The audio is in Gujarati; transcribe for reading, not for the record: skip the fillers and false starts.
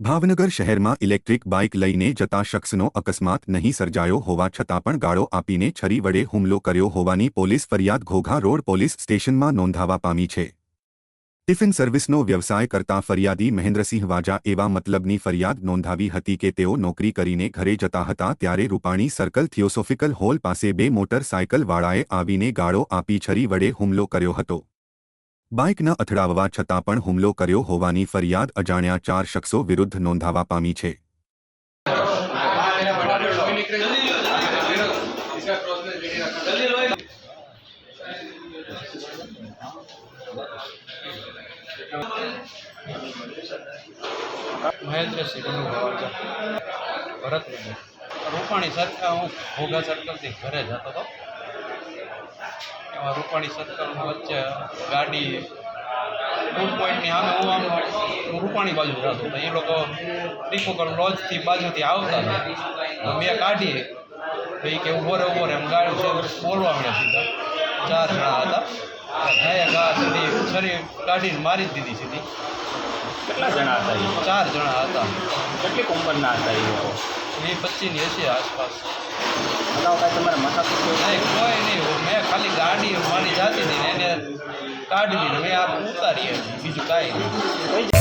ભાવનગર શહેરમાં ઇલેક્ટ્રિક બાઇક લઈને જતા શખ્સનો અકસ્માત નહીં સર્જાયો હોવા છતાં પણ ગાળો આપીને છરી વડે હુમલો કર્યો હોવાની પોલીસ ફરિયાદ ઘોઘા રોડ પોલીસ સ્ટેશનમાં નોંધાવા પામી છે। ટિફિન સર્વિસનો વ્યવસાય કરતા ફરિયાદી મહેન્દ્રસિંહ વાજા એવા મતલબની ફરિયાદ નોંધાવી હતી કે તેઓ નોકરી કરીને ઘરે જતા હતા ત્યારે રૂપાણી સર્કલ થિયોસોફિકલ હોલ પાસે બે મોટરસાયકલવાળાએ આવીને ગાળો આપી છરી વડે હુમલો કર્યો હતો। બાઇક ન અથડાવવા છતાં પણ હુમલો કર્યો હોવાની ફરિયાદ અજાણ્યા 4 શખ્સો વિરુદ્ધ નોંધાવા પામી છે। મહેન્દ્રસિંહ ભરતનગર રૂપાણી સર્કલ હું ઘોઘા સર્કલથી ઘરે જતો હતો। એમાં રૂપાણી સર્કલ વચ્ચે ગાડી ફૂડ પોઈન્ટની સામે હું રૂપાણી બાજુ જતો હતો। એ લોકો ટીપોકર લોજથી બાજુથી આવતા હતા તો મેં કાઢી ભાઈ કે ઉભો રહે એમ ગાડી છે બોલવા મળ્યા સીધા 4 જણા હતા। ગયા ગા સીધી છરી કાઢીને મારી જ દીધી સીધી। કેટલા જણા હતા? 4 જણા હતા। કેટલી ઉંમરના હતા એ લોકો? એ 25 ની હશે આસપાસ। અગાઉ કાંઈ તમારે માથાકૂટ નહીં કોઈ નહીં, મેં ખાલી ગાડી મારી જાતી હતી ને એને કાઢી દીધી, મેં આ ઉતારી બીજું કાંઈ નહીં।